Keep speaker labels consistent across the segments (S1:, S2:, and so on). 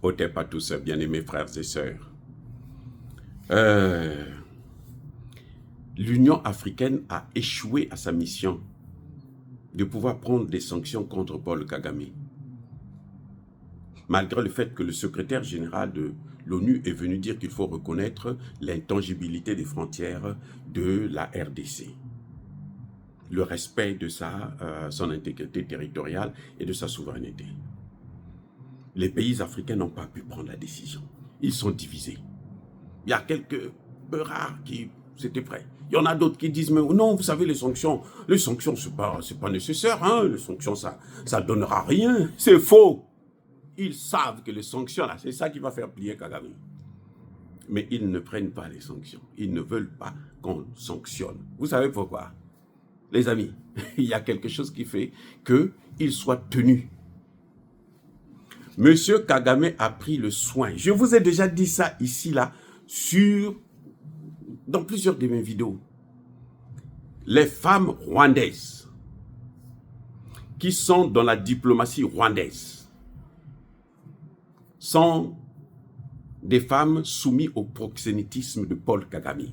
S1: Otep à tous, bien-aimés frères et sœurs. L'Union africaine a échoué à sa mission de pouvoir prendre des sanctions contre Paul Kagame. Malgré le fait que le secrétaire général de l'ONU est venu dire qu'il faut reconnaître l'intangibilité des frontières de la RDC. Le respect de son intégrité territoriale et de sa souveraineté. Les pays africains n'ont pas pu prendre la décision. Ils sont divisés. Il y a quelques peu rares qui c'était prêt. Il y en a d'autres qui disent, mais non, vous savez, les sanctions, c'est pas nécessaire, hein, les sanctions, ça donnera rien. C'est faux. Ils savent que les sanctions, là, c'est ça qui va faire plier Kagame. Mais ils ne prennent pas les sanctions. Ils ne veulent pas qu'on sanctionne. Vous savez pourquoi? Les amis, il y a quelque chose qui fait qu'ils soient tenus. Monsieur Kagame a pris le soin. Je vous ai déjà dit ça ici, là, dans plusieurs de mes vidéos. Les femmes rwandaises qui sont dans la diplomatie rwandaise sont des femmes soumises au proxénétisme de Paul Kagame.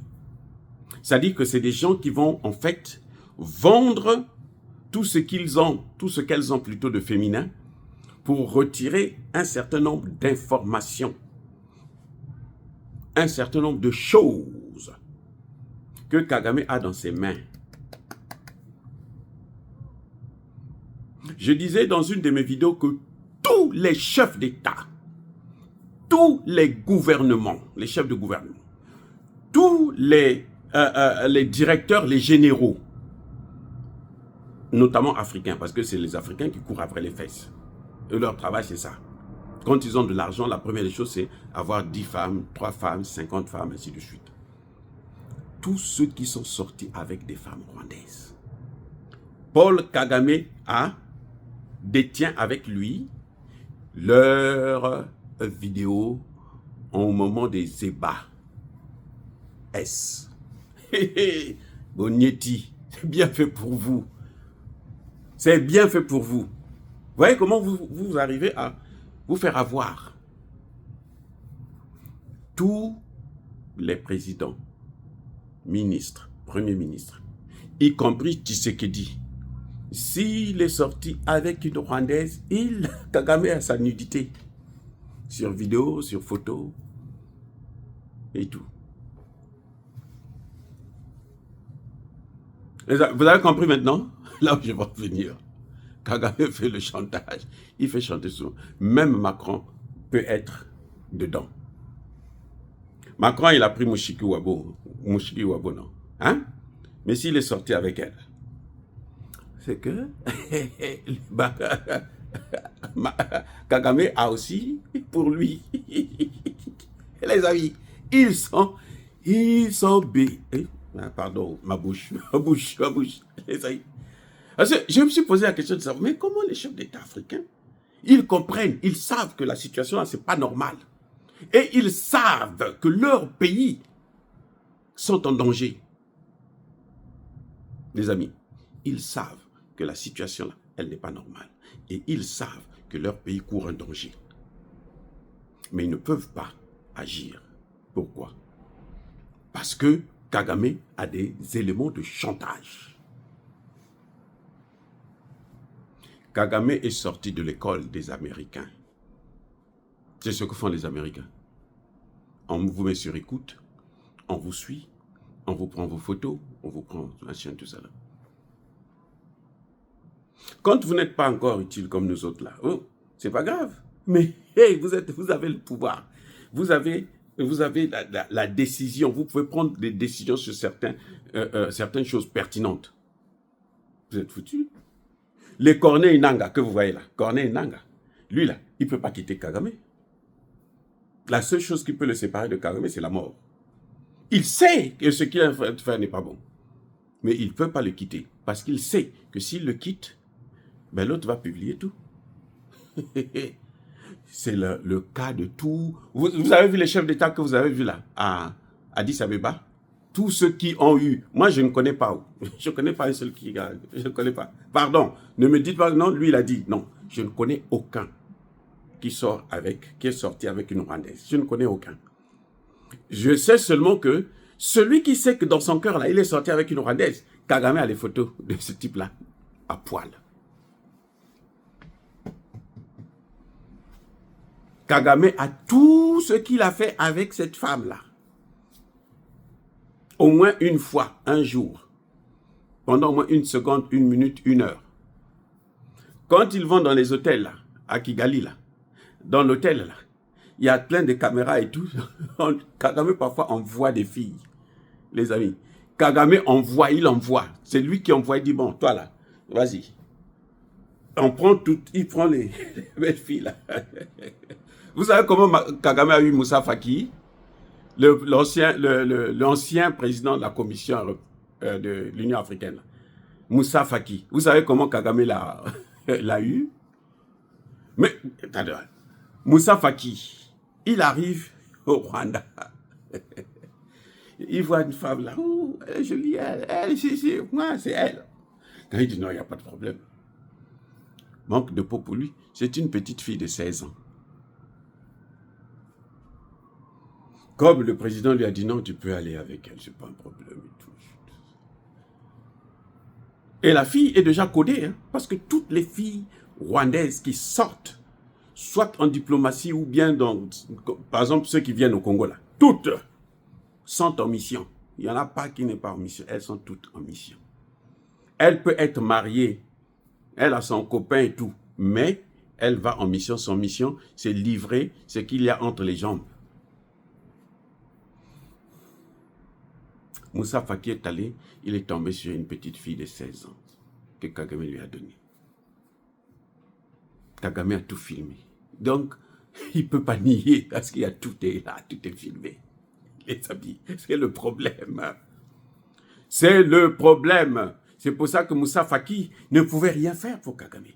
S1: C'est-à-dire que c'est des gens qui vont en fait vendre tout ce qu'elles ont plutôt de féminin pour retirer un certain nombre d'informations, un certain nombre de choses que Kagame a dans ses mains. Je disais dans une de mes vidéos que tous les chefs d'État, tous les gouvernements, les chefs de gouvernement, tous les directeurs, les généraux, notamment africains, parce que c'est les Africains qui courent après les fesses. Et leur travail, c'est ça. Quand ils ont de l'argent, la première des choses, c'est avoir 10 femmes, 3 femmes, 50 femmes, ainsi de suite. Tous ceux qui sont sortis avec des femmes rwandaises. Paul Kagame détient avec lui leurs vidéos au moment des ébats. Bonieti, c'est bien fait pour vous. C'est bien fait pour vous. Vous voyez comment vous arrivez à vous faire avoir. Tous les présidents, ministres, premiers ministres, y compris Tshisekedi, s'il est sorti avec une Rwandaise, Kagame a sa nudité. Sur vidéo, sur photo, et tout. Vous avez compris maintenant? Là où je vais revenir. Kagame fait le chantage. Il fait chanter souvent. Même Macron peut être dedans. Macron, il a pris Mouchiki Wabo. Mouchiki Wabo, non. Hein? Mais s'il est sorti avec elle, c'est que Kagame a aussi pour lui. Les amis, ils sont pardon, ma bouche. Les amis. Parce que je me suis posé la question de savoir, mais comment les chefs d'État africains, ils comprennent, ils savent que la situation là, c'est pas normal. Et ils savent que leurs pays sont en danger. Les amis, ils savent que la situation là, elle n'est pas normale. Et ils savent que leur pays court un danger. Mais ils ne peuvent pas agir. Pourquoi? Parce que Kagame a des éléments de chantage. Kagame est sorti de l'école des Américains. C'est ce que font les Américains. On vous met sur écoute, on vous suit, on vous prend vos photos, on vous prend machin, tout ça là. Quand vous n'êtes pas encore utile comme nous autres là, oh, c'est pas grave. Mais hey, vous avez le pouvoir. Vous avez la décision. Vous pouvez prendre des décisions sur certaines choses pertinentes. Vous êtes foutus. Les Corneille Nangaa que vous voyez là, Corneille Nangaa, lui là, il ne peut pas quitter Kagame. La seule chose qui peut le séparer de Kagame, c'est la mort. Il sait que ce qu'il est en train de faire n'est pas bon. Mais il ne peut pas le quitter. Parce qu'il sait que s'il le quitte, ben l'autre va publier tout. C'est le cas de tout. Vous avez vu les chefs d'État que vous avez vus là, à Addis Abeba? Tous ceux qui ont eu, moi je ne connais pas, je ne connais pas un seul qui a, je ne connais pas. Pardon, ne me dites pas, non, lui il a dit, non, je ne connais aucun qui est sorti avec une Rwandaise. Je ne connais aucun. Je sais seulement que celui qui sait que dans son cœur, là, il est sorti avec une Rwandaise, Kagame a les photos de ce type-là, à poil. Kagame a tout ce qu'il a fait avec cette femme-là. Au moins une fois, un jour. Pendant au moins une seconde, une minute, une heure. Quand ils vont dans les hôtels, là, à Kigali, là, dans l'hôtel, là, il y a plein de caméras et tout. Kagame, parfois, envoie des filles, les amis. Kagame envoie, il envoie. C'est lui qui envoie, il dit, bon, toi, là, vas-y. On prend tout, il prend les belles filles, là. Vous savez comment Kagame a eu Moussa Faki, l'ancien président de la commission de l'Union africaine, Moussa Faki. Vous savez comment Kagame l'a eu? Mais, attendez, Moussa Faki, il arrive au Rwanda. Il voit une femme là, oh, elle est jolie, moi, c'est elle. Quand il dit non, il n'y a pas de problème. Manque de peau pour lui, c'est une petite fille de 16 ans. Comme le président lui a dit non, tu peux aller avec elle, c'est pas un problème et tout. Et la fille est déjà codée, hein, parce que toutes les filles rwandaises qui sortent, soit en diplomatie ou bien dans, par exemple, ceux qui viennent au Congo là, toutes sont en mission. Il n'y en a pas qui n'est pas en mission, elles sont toutes en mission. Elle peut être mariée, elle a son copain et tout, mais elle va en mission. Son mission, c'est livrer ce qu'il y a entre les jambes. Moussa Faki est allé, il est tombé sur une petite fille de 16 ans que Kagame lui a donnée. Kagame a tout filmé. Donc, il ne peut pas nier parce qu'il y a tout est là, tout est filmé. Les amis, c'est le problème. C'est le problème. C'est pour ça que Moussa Faki ne pouvait rien faire pour Kagame.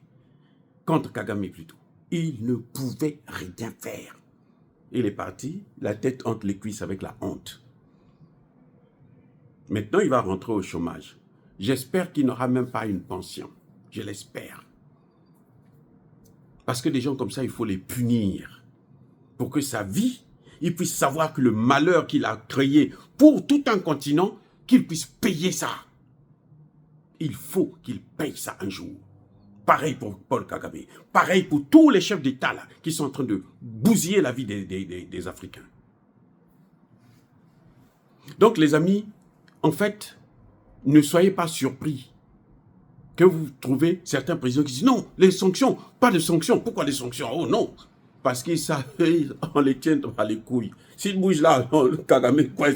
S1: Contre Kagame plutôt. Il ne pouvait rien faire. Il est parti, la tête entre les cuisses avec la honte. Maintenant, il va rentrer au chômage. J'espère qu'il n'aura même pas une pension. Je l'espère. Parce que des gens comme ça, il faut les punir. Pour que sa vie, il puisse savoir que le malheur qu'il a créé pour tout un continent, qu'il puisse payer ça. Il faut qu'il paye ça un jour. Pareil pour Paul Kagame. Pareil pour tous les chefs d'État là, qui sont en train de bousiller la vie des Africains. Donc les amis, en fait, ne soyez pas surpris que vous trouvez certains présidents qui disent non, les sanctions, pas de sanctions. Pourquoi les sanctions? Oh non, parce qu'ils savent, on les tient par les couilles. S'il bouge là, Kagame, quoi,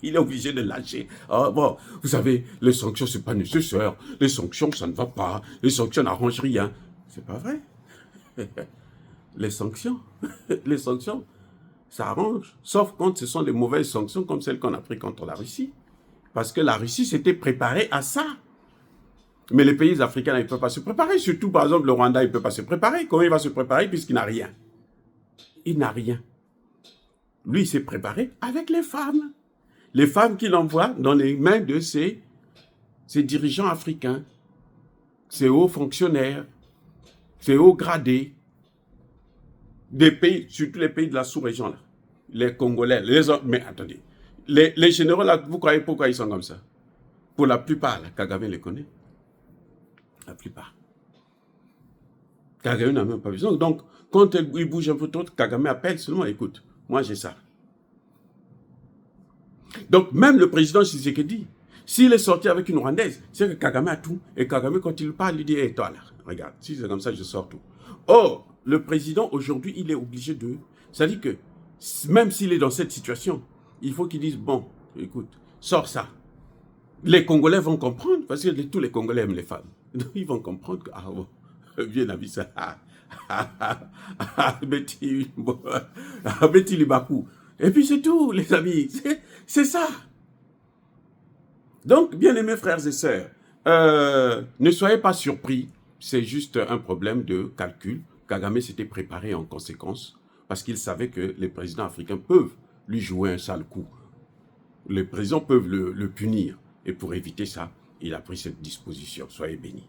S1: il est obligé de lâcher. Ah, bon, vous savez, les sanctions, c'est pas nécessaire. Les sanctions, ça ne va pas. Les sanctions n'arrangent rien. C'est pas vrai. Les sanctions, ça arrange. Sauf quand ce sont des mauvaises sanctions comme celles qu'on a prises contre la Russie. Parce que la Russie s'était préparée à ça. Mais les pays africains, ils ne peuvent pas se préparer. Surtout, par exemple, le Rwanda, il ne peut pas se préparer. Comment il va se préparer puisqu'il n'a rien? Il n'a rien. Lui, il s'est préparé avec les femmes. Les femmes qu'il envoie dans les mains de ses dirigeants africains, ses hauts fonctionnaires, ses hauts gradés, des pays, surtout les pays de la sous-région, là. Les Congolais, les autres. Mais attendez, les généraux, là, vous croyez pourquoi ils sont comme ça? Pour la plupart, là, Kagame les connaît. La plupart. Kagame n'a même pas besoin. Donc, quand il bouge un peu trop, Kagame appelle seulement, écoute, moi j'ai ça. Donc, même le président Tshisekedi, s'il est sorti avec une Rwandaise, c'est que Kagame a tout. Et Kagame, quand il parle, il dit, hé, toi là, regarde, si c'est comme ça, je sors tout. Or, le président, aujourd'hui, il est obligé de... C'est-à-dire que, même s'il est dans cette situation, il faut qu'il dise, bon, écoute, sors ça. Les Congolais vont comprendre, parce que tous les Congolais aiment les femmes. Donc, ils vont comprendre que, ah bon, viens à ça. Betty Libakou. Et puis c'est tout, les amis. C'est ça. Donc, bien-aimés frères et sœurs, ne soyez pas surpris. C'est juste un problème de calcul. Kagame s'était préparé en conséquence parce qu'il savait que les présidents africains peuvent lui jouer un sale coup. Les présidents peuvent le punir. Et pour éviter ça, il a pris cette disposition. Soyez bénis.